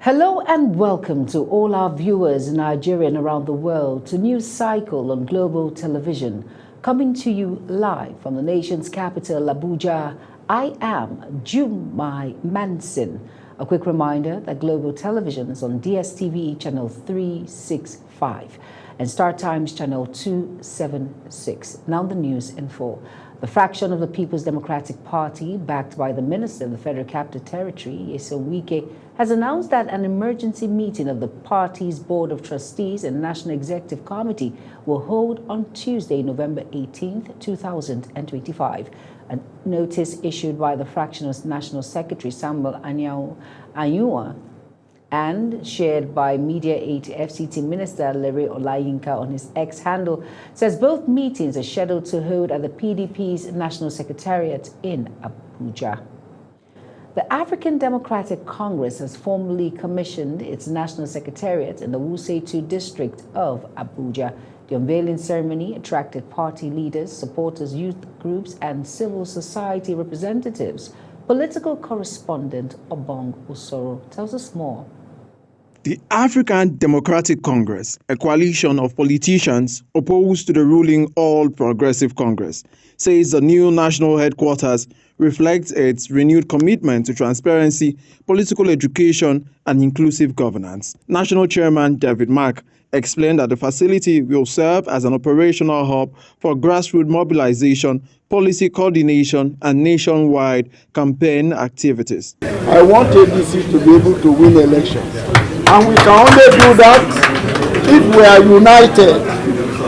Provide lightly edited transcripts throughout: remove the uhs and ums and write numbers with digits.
Hello and welcome to all our viewers in Nigeria and around the world to News Cycle on Global Television, coming to you live from the nation's capital, Abuja. I am Jumai Manson. A quick reminder that Global Television is on DSTV channel 365 and Star Times channel 276. Now the news in full. The fraction of the People's Democratic Party, backed by the Minister of the Federal Capital Territory, Nyesom Wike, has announced that an emergency meeting of the party's Board of Trustees and National Executive Committee will hold on Tuesday, November 18th, 2025. A notice issued by the fraction's National Secretary, Samuel Anyua, and shared by Media Aid FCT Minister Larry Olayinka on his X handle, says both meetings are scheduled to hold at the PDP's National Secretariat in Abuja. The African Democratic Congress has formally commissioned its National Secretariat in the Wuse 2 district of Abuja. The unveiling ceremony attracted party leaders, supporters, youth groups, and civil society representatives. Political correspondent Obong Usoro tells us more. The African Democratic Congress, a coalition of politicians opposed to the ruling All Progressive Congress, says the new national headquarters reflects its renewed commitment to transparency, political education, and inclusive governance. National Chairman David Mark explained that the facility will serve as an operational hub for grassroots mobilization, policy coordination, and nationwide campaign activities. I want ADC to be able to win elections. And we can only do that if we are united.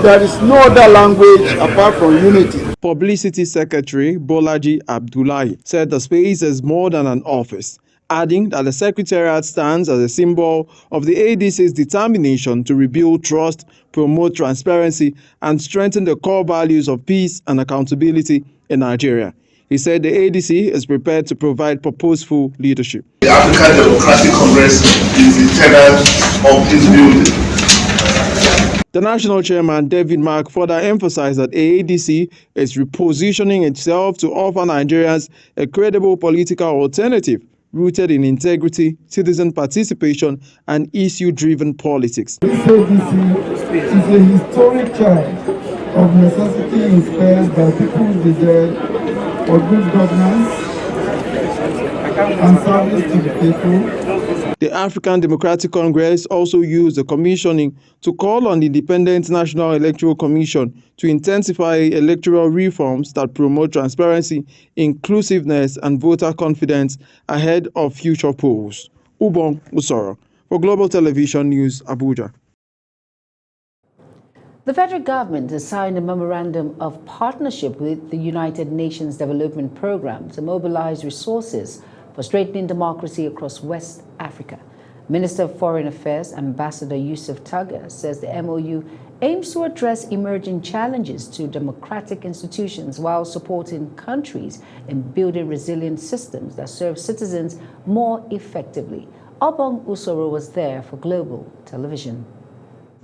There is no other language apart from unity. Publicity Secretary Bolaji Abdullahi said the space is more than an office, adding that the Secretariat stands as a symbol of the ADC's determination to rebuild trust, promote transparency, and strengthen the core values of peace and accountability in Nigeria. He said the ADC is prepared to provide purposeful leadership. The African Democratic Congress is the tenant of this building. The national chairman, David Mark, further emphasized that AADC is repositioning itself to offer Nigerians a credible political alternative rooted in integrity, citizen participation, and issue-driven politics. This ADC is a historic charge of necessity inspired by people's desire for good governance and service to the people. The African Democratic Congress also used the commissioning to call on the Independent National Electoral Commission to intensify electoral reforms that promote transparency, inclusiveness, and voter confidence ahead of future polls. Ubong Usoro for Global Television News, Abuja. The federal government has signed a memorandum of partnership with the United Nations Development Programme to mobilize resources for strengthening democracy across West Africa. Minister of Foreign Affairs, Ambassador Yusuf Tuggar, says the MOU aims to address emerging challenges to democratic institutions while supporting countries in building resilient systems that serve citizens more effectively. Obong Usoro was there for Global Television.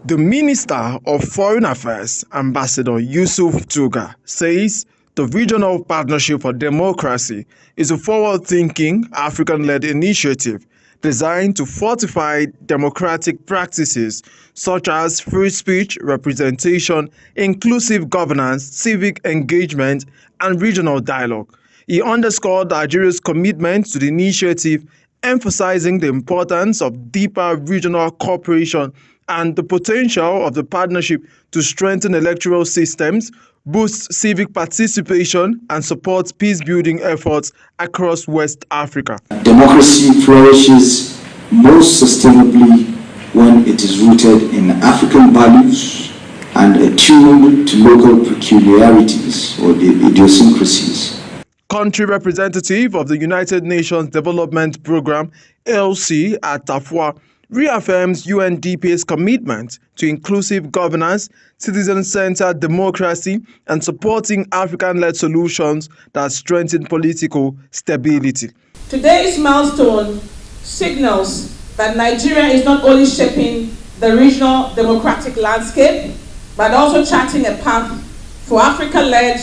The Minister of Foreign Affairs, Ambassador Yusuf Tuggar, says the Regional Partnership for Democracy is a forward-thinking, African-led initiative designed to fortify democratic practices such as free speech, representation, inclusive governance, civic engagement, and regional dialogue. He underscored Nigeria's commitment to the initiative, emphasizing the importance of deeper regional cooperation and the potential of the partnership to strengthen electoral systems, boost civic participation, and support peace-building efforts across West Africa. Democracy flourishes most sustainably when it is rooted in African values and attuned to local peculiarities or idiosyncrasies. Country representative of the United Nations Development Programme, LC, at Tafwa, reaffirms UNDP's commitment to inclusive governance, citizen-centered democracy, and supporting African-led solutions that strengthen political stability. Today's milestone signals that Nigeria is not only shaping the regional democratic landscape, but also charting a path for Africa-led,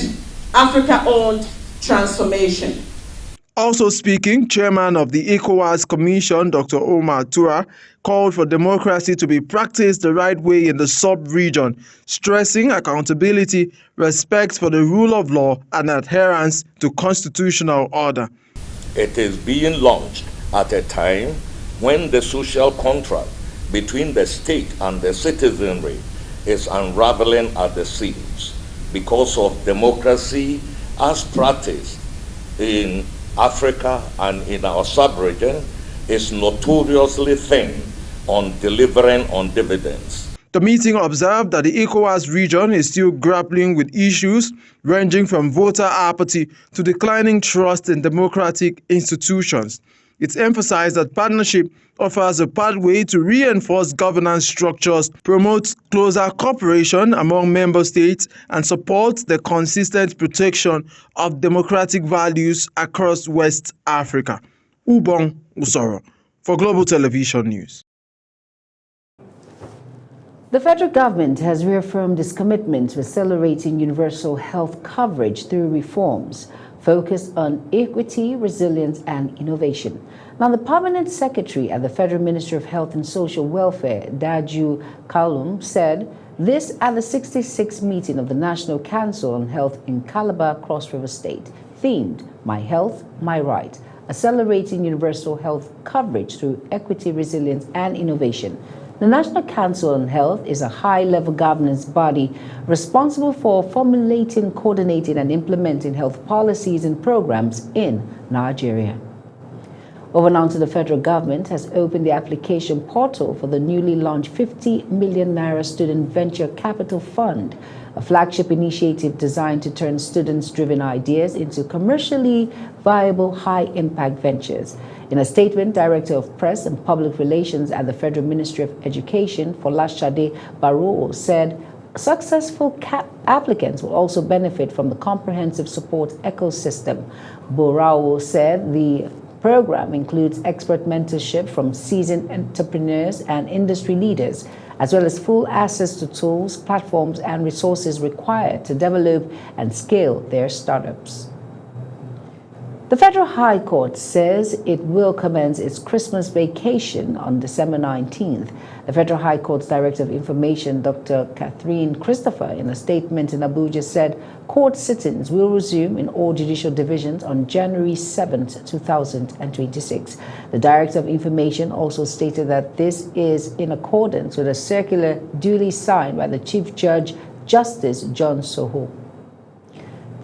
Africa-owned transformation. Also speaking, Chairman of the ECOWAS Commission, Dr. Omar Tura, called for democracy to be practiced the right way in the sub-region, stressing accountability, respect for the rule of law, and adherence to constitutional order. It is being launched at a time when the social contract between the state and the citizenry is unraveling at the seams because of democracy as practiced in Africa and in our sub-region is notoriously thin on delivering on dividends. The meeting observed that the ECOWAS region is still grappling with issues ranging from voter apathy to declining trust in democratic institutions. It emphasized that partnership offers a pathway to reinforce governance structures, promote closer cooperation among member states, and support the consistent protection of democratic values across West Africa. Ubong Usoro for Global Television News. The federal government has reaffirmed its commitment to accelerating universal health coverage through reforms focused on equity, resilience, and innovation. Now, the permanent secretary at the Federal Ministry of Health and Social Welfare, Daju Kalum, said this at the 66th meeting of the National Council on Health in Calabar, Cross River State, themed My Health, My Right, accelerating universal health coverage through equity, resilience, and innovation. The National Council on Health is a high-level governance body responsible for formulating, coordinating, and implementing health policies and programs in Nigeria. Over now to the federal government has opened the application portal for the newly launched 50 million naira Student Venture Capital Fund, a flagship initiative designed to turn students-driven ideas into commercially viable, high-impact ventures. In a statement, Director of Press and Public Relations at the Federal Ministry of Education, Folashade Barrow, said successful applicants will also benefit from the comprehensive support ecosystem. Barrow said the program includes expert mentorship from seasoned entrepreneurs and industry leaders, as well as full access to tools, platforms, and resources required to develop and scale their startups. The Federal High Court says it will commence its Christmas vacation on December 19th. The Federal High Court's Director of Information, Dr. Catherine Christopher, in a statement in Abuja, said court sittings will resume in all judicial divisions on January 7th, 2026. The Director of Information also stated that this is in accordance with a circular duly signed by the Chief Judge, Justice John Soho.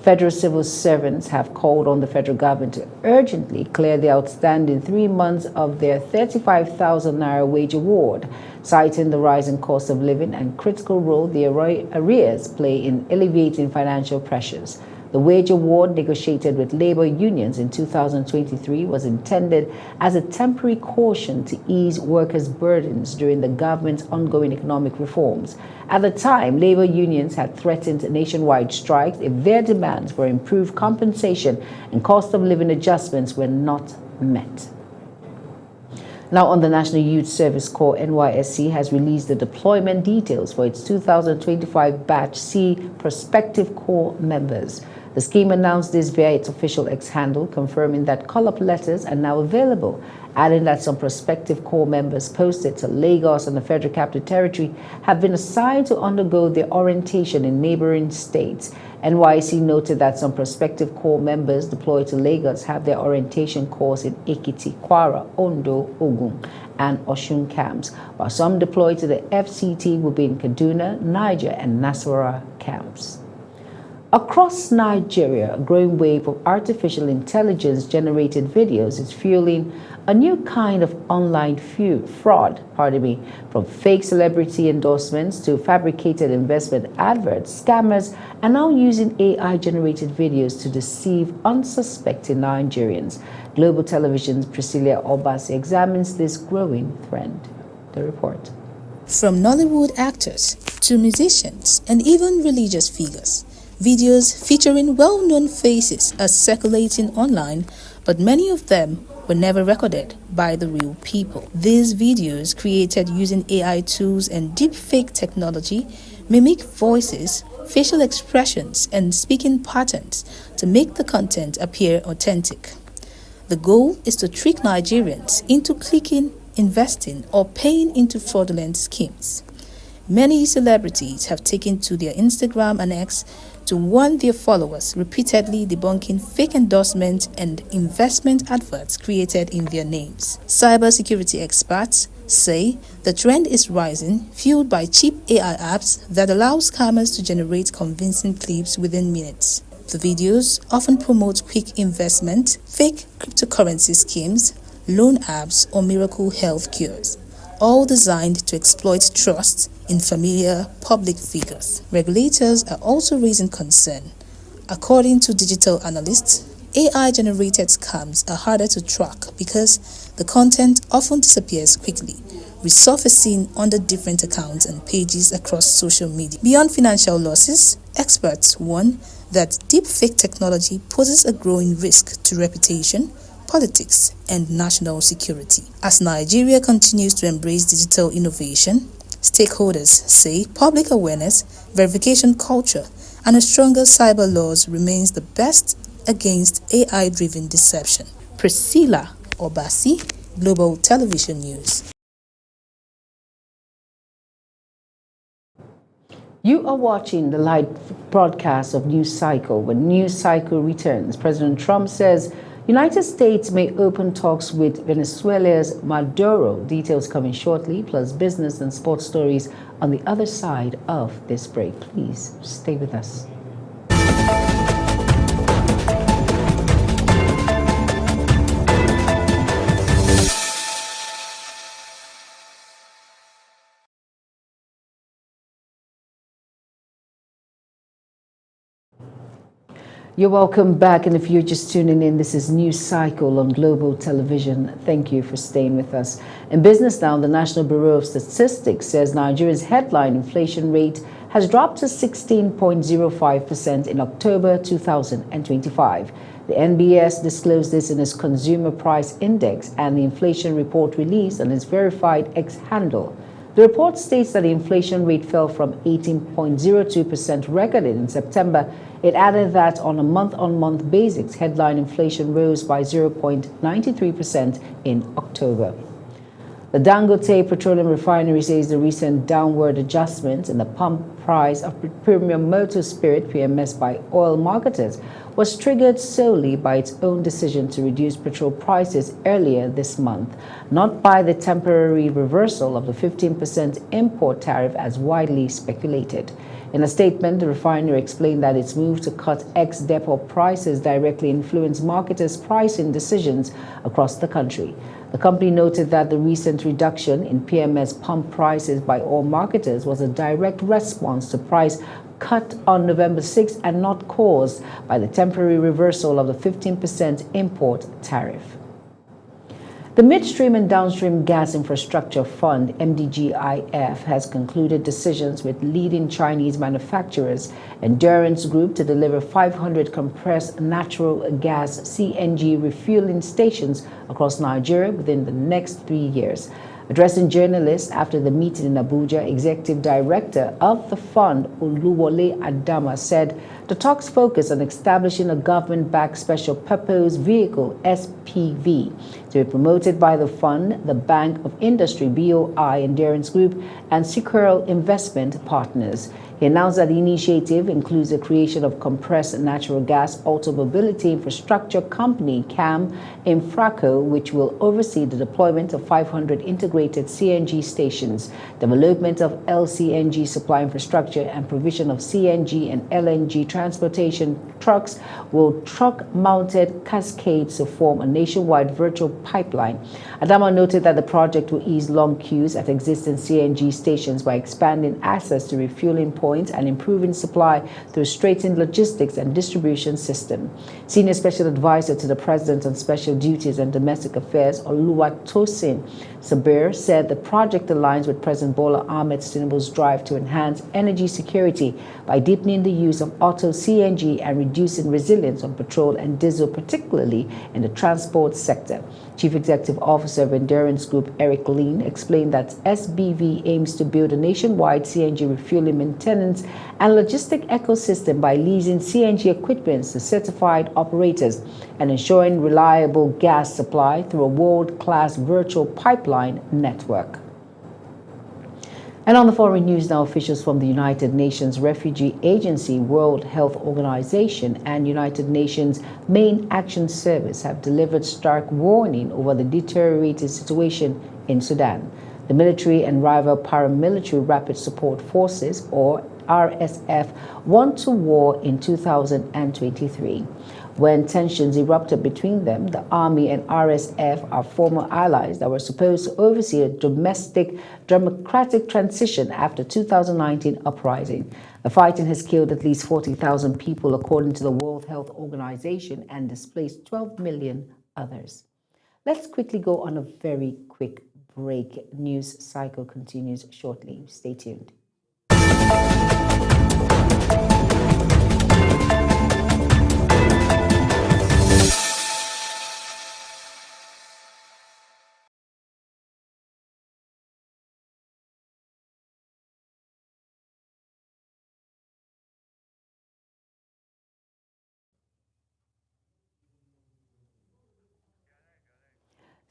Federal civil servants have called on the federal government to urgently clear the outstanding 3 months of their 35,000 naira wage award, citing the rising cost of living and critical role the arrears play in alleviating financial pressures. The wage award, negotiated with labor unions in 2023, was intended as a temporary caution to ease workers' burdens during the government's ongoing economic reforms. At the time, labor unions had threatened nationwide strikes if their demands for improved compensation and cost of living adjustments were not met. Now, on the National Youth Service Corps, NYSC has released the deployment details for its 2025 Batch C prospective Corps members. The scheme announced this via its official X handle, confirming that call-up letters are now available, adding that some prospective Corps members posted to Lagos and the Federal Capital Territory have been assigned to undergo their orientation in neighboring states. NYSC noted that some prospective Corps members deployed to Lagos have their orientation course in Ekiti, Kwara, Ondo, Ogun, and Osun camps, while some deployed to the FCT will be in Kaduna, Niger, and Nasarawa camps. Across Nigeria, a growing wave of artificial intelligence-generated videos is fueling a new kind of online fraud, from fake celebrity endorsements to fabricated investment adverts. Scammers are now using AI-generated videos to deceive unsuspecting Nigerians. Global Television's Priscilla Obasi examines this growing trend. The report. From Nollywood actors to musicians and even religious figures, videos featuring well-known faces are circulating online, but many of them were never recorded by the real people. These videos, created using AI tools and deepfake technology, mimic voices, facial expressions, and speaking patterns to make the content appear authentic. The goal is to trick Nigerians into clicking, investing, or paying into fraudulent schemes. Many celebrities have taken to their Instagram and X to warn their followers, repeatedly debunking fake endorsements and investment adverts created in their names. Cybersecurity experts say the trend is rising, fueled by cheap AI apps that allow scammers to generate convincing clips within minutes. The videos often promote quick investment, fake cryptocurrency schemes, loan apps, or miracle health cures, all designed to exploit trust in familiar public figures. Regulators are also raising concern. According to digital analysts, AI-generated scams are harder to track because the content often disappears quickly, resurfacing under different accounts and pages across social media. Beyond financial losses, experts warn that deepfake technology poses a growing risk to reputation, politics, and national security. As Nigeria continues to embrace digital innovation, stakeholders say public awareness, verification culture, and a stronger cyber laws remains the best against AI-driven deception. Priscilla Obasi, Global Television News. You are watching the live broadcast of News Cycle. When News Cycle returns, President Trump says United States may open talks with Venezuela's Maduro. Details coming shortly, plus business and sports stories on the other side of this break. Please stay with us. You're welcome back, and if you're just tuning in, this is News Cycle on Global Television. Thank you for staying with us. In business now, the National Bureau of Statistics says Nigeria's headline inflation rate has dropped to 16.05% in October 2025. The NBS disclosed this in its Consumer Price Index and the inflation report released on its verified X handle. The report states that the inflation rate fell from 18.02% recorded in September. It added that on a month-on-month basis, headline inflation rose by 0.93% in October. The Dangote Petroleum Refinery says the recent downward adjustment in the pump price of premium motor spirit (PMS) by oil marketers was triggered solely by its own decision to reduce petrol prices earlier this month, not by the temporary reversal of the 15% import tariff as widely speculated. In a statement, the refinery explained that its move to cut ex-depot prices directly influenced marketers' pricing decisions across the country. The company noted that the recent reduction in PMS pump prices by oil marketers was a direct response to price cut on November 6 and not caused by the temporary reversal of the 15% import tariff. The Midstream and Downstream Gas Infrastructure Fund, MDGIF, has concluded decisions with leading Chinese manufacturers Endurance Group to deliver 500 compressed natural gas CNG refueling stations across Nigeria within the next 3 years. Addressing journalists after the meeting in Abuja, Executive Director of the fund, Oluwole Adama, said the talks focus on establishing a government-backed special purpose vehicle, SPV, to be promoted by the fund, the Bank of Industry, BOI, Endurance Group, and Sequoia Investment Partners. He announced that the initiative includes the creation of compressed natural gas automobility infrastructure company, CAM Infraco, which will oversee the deployment of 500 integrated CNG stations, development of LCNG supply infrastructure, and provision of CNG and LNG transportation trucks with truck-mounted cascades to form a nationwide virtual pipeline. Adama noted that the project will ease long queues at existing CNG stations by expanding access to refueling points and improving supply through straightened logistics and distribution system. Senior Special Advisor to the President on Special Duties and Domestic Affairs, Oluwatosin Sabir, said the project aligns with President Bola Ahmed Tinubu's drive to enhance energy security by deepening the use of auto CNG and reducing resilience on petrol and diesel, particularly in the transport sector. Chief Executive Officer of Endurance Group, Eric Lean, explained that SBV aims to build a nationwide CNG refueling maintenance and logistic ecosystem by leasing CNG equipment to certified operators and ensuring reliable gas supply through a world-class virtual pipeline network. And on the foreign news now, officials from the United Nations Refugee Agency, World Health Organization, and United Nations Main Action Service have delivered stark warning over the deteriorating situation in Sudan. The military and rival paramilitary Rapid Support Forces, or RSF, went to war in 2023. When tensions erupted between them, the army and RSF are former allies that were supposed to oversee a domestic democratic transition after 2019 uprising. The fighting has killed at least 40,000 people, according to the World Health Organization, and displaced 12 million others. Let's quickly go on a very quick break. News cycle continues shortly. Stay tuned.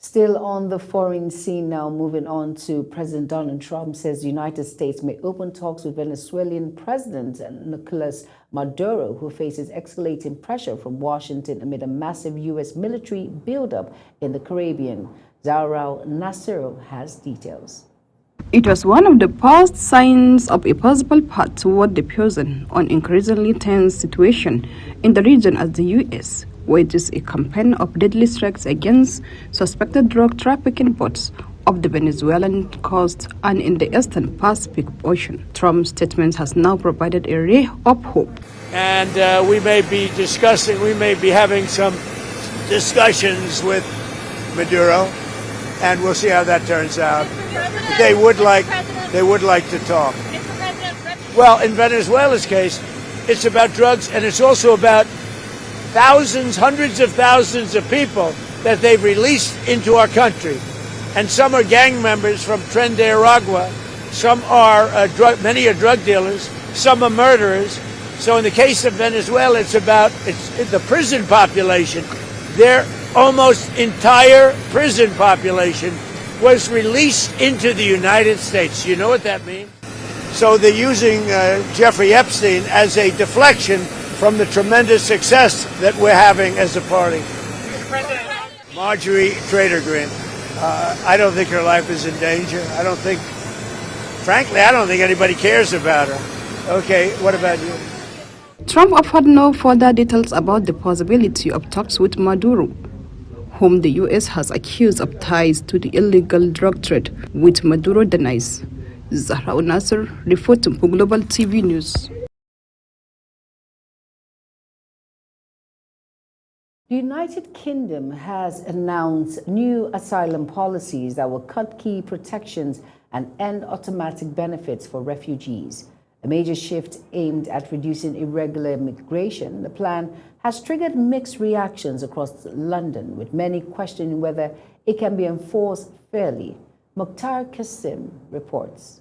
Still on the foreign scene now, moving on to President Donald Trump says the United States may open talks with Venezuelan President Nicolas Maduro, who faces escalating pressure from Washington amid a massive U.S. military buildup in the Caribbean. Zahra Nasser has details. It was one of the first signs of a possible path toward diffusing an increasingly tense situation in the region as the U.S. wages a campaign of deadly strikes against suspected drug trafficking boats off the Venezuelan coast and in the Eastern Pacific Ocean. Trump's statement has now provided a ray of hope. And we may be having some discussions with Maduro, and we'll see how that turns out. They would like to talk. Well, in Venezuela's case, it's about drugs, and it's also about thousands, hundreds of thousands of people that they've released into our country. And some are gang members from Tren de Aragua, some are many are drug dealers, some are murderers. So in the case of Venezuela, it's the prison population. Their almost entire prison population was released into the United States. You know what that means? So they're using Jeffrey Epstein as a deflection from the tremendous success that we're having as a party. Marjorie Taylor Greene. I don't think her life is in danger. Frankly, I don't think anybody cares about her. Okay, what about you? Trump offered no further details about the possibility of talks with Maduro, whom the U.S. has accused of ties to the illegal drug trade, which Maduro denies. Zahra Nasser reporting for Global TV News. The United Kingdom has announced new asylum policies that will cut key protections and end automatic benefits for refugees. A major shift aimed at reducing irregular migration, the plan has triggered mixed reactions across London, with many questioning whether it can be enforced fairly. Mukhtar Kasim reports.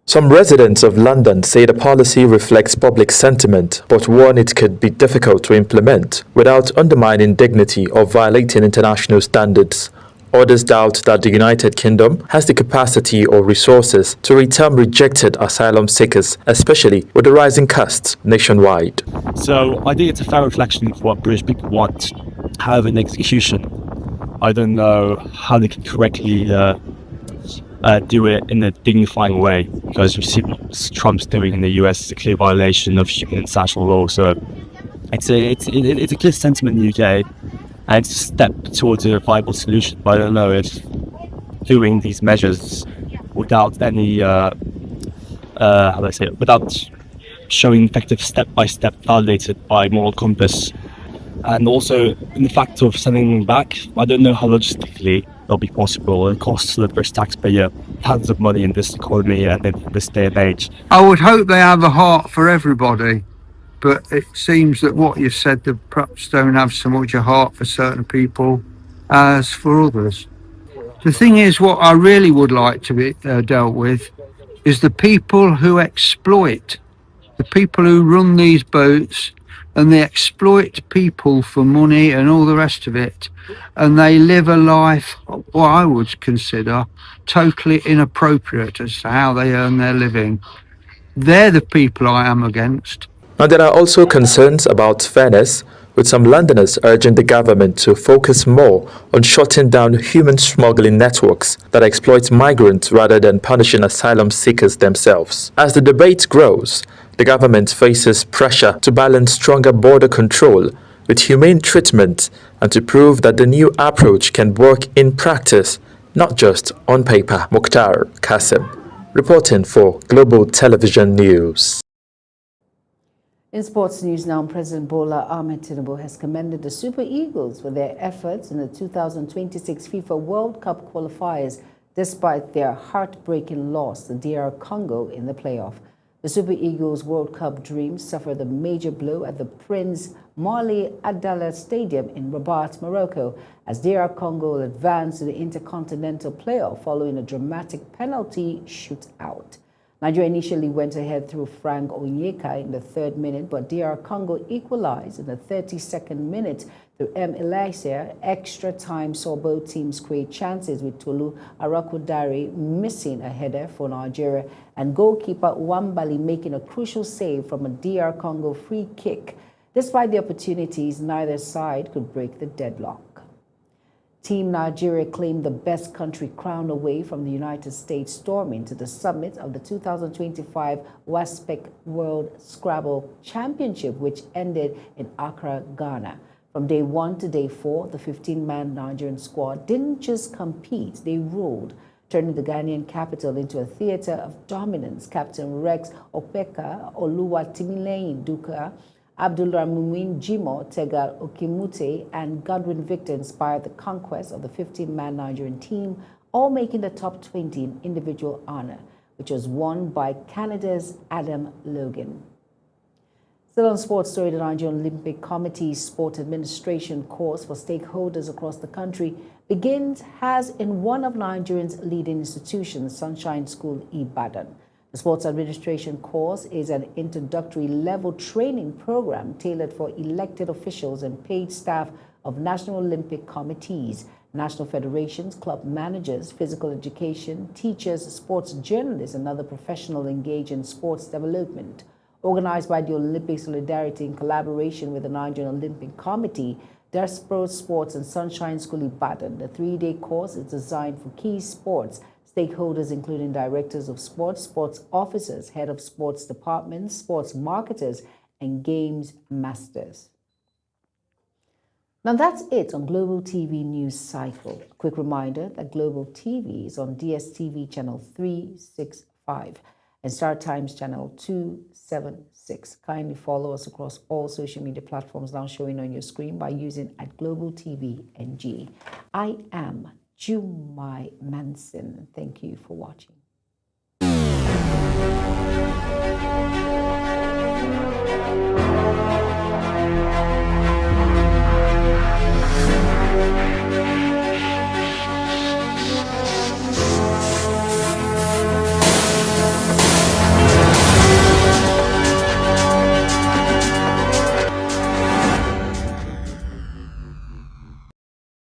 Some residents of London say the policy reflects public sentiment, but warn it could be difficult to implement without undermining dignity or violating international standards. Others doubt that the United Kingdom has the capacity or resources to return rejected asylum seekers, especially with the rising costs nationwide. So I think it's a fair reflection of what British people want out of an execution. I don't know how they can correctly do it in a dignified way, because you see what Trump's doing in the US is a clear violation of human international law. So it's a clear sentiment in the UK, and it's a step towards a viable solution. But I don't know if doing these measures without any without showing effective step-by-step validated by moral compass, and also in the fact of sending them back, I don't know how logistically it'll be possible. It costs the British taxpayer tons of money in this economy and in this day and age. I would hope they have a heart for everybody, but it seems that what you said, they perhaps don't have so much a heart for certain people as for others. The thing is, what I really would like to be dealt with is the people who exploit, the people who run these boats, and they exploit people for money and all the rest of it, and they live a life, what I would consider totally inappropriate as to how they earn their living. They're the people I am against. Now, there are also concerns about fairness, with some Londoners urging the government to focus more on shutting down human smuggling networks that exploit migrants rather than punishing asylum seekers themselves. As the debate grows, the government faces pressure to balance stronger border control with humane treatment and to prove that the new approach can work in practice, not just on paper. Mukhtar Qasim, reporting for Global Television News. In sports news now, President Bola Ahmed Tinubu has commended the Super Eagles for their efforts in the 2026 FIFA World Cup qualifiers despite their heartbreaking loss to DR Congo in the playoff. The Super Eagles World Cup dreams suffered a major blow at the Prince Marli Abdallah Stadium in Rabat, Morocco, as DR Congo advanced to the Intercontinental Playoff following a dramatic penalty shootout. Nigeria initially went ahead through Frank Onyeka in the 3rd minute, but DR Congo equalized in the 32nd minute through M. Elijah. Extra time saw both teams create chances, with Tolu Arakudare missing a header for Nigeria and goalkeeper Wambali making a crucial save from a DR Congo free kick. Despite the opportunities, neither side could break the deadlock. Team Nigeria claimed the best country crown away from the United States, storming to the summit of the 2025 WASPEC World Scrabble Championship, which ended in Accra, Ghana. From day 1 to day 4, the 15-man Nigerian squad didn't just compete, they ruled, turning the Ghanaian capital into a theater of dominance. Captain Rex Opeka, Oluwatimileyin Duka, Abdulrahman Jimo, Tegal Okimute, and Godwin Victor inspired the conquest of the 15-man Nigerian team, all making the top 20 in individual honor, which was won by Canada's Adam Logan. Still on sports story, the Nigerian Olympic Committee's Sport Administration course for stakeholders across the country begins as in one of Nigeria's leading institutions, Sunshine School, Ibadan. The Sports Administration course is an introductory level training program tailored for elected officials and paid staff of National Olympic committees, national federations, club managers, physical education, teachers, sports journalists, and other professionals engaged in sports development. Organized by the Olympic Solidarity in collaboration with the Nigerian Olympic Committee, Despro Sports and Sunshine School Ibadan, the 3-day course is designed for key sports stakeholders, including directors of sports, sports officers, head of sports departments, sports marketers, and games masters. Now that's it on Global TV News Cycle. A quick reminder that Global TV is on DSTV channel 365 and Star Times channel 276. Kindly follow us across all social media platforms now showing on your screen by using @GlobalTVNG. I am Jumai Manson. Thank you for watching.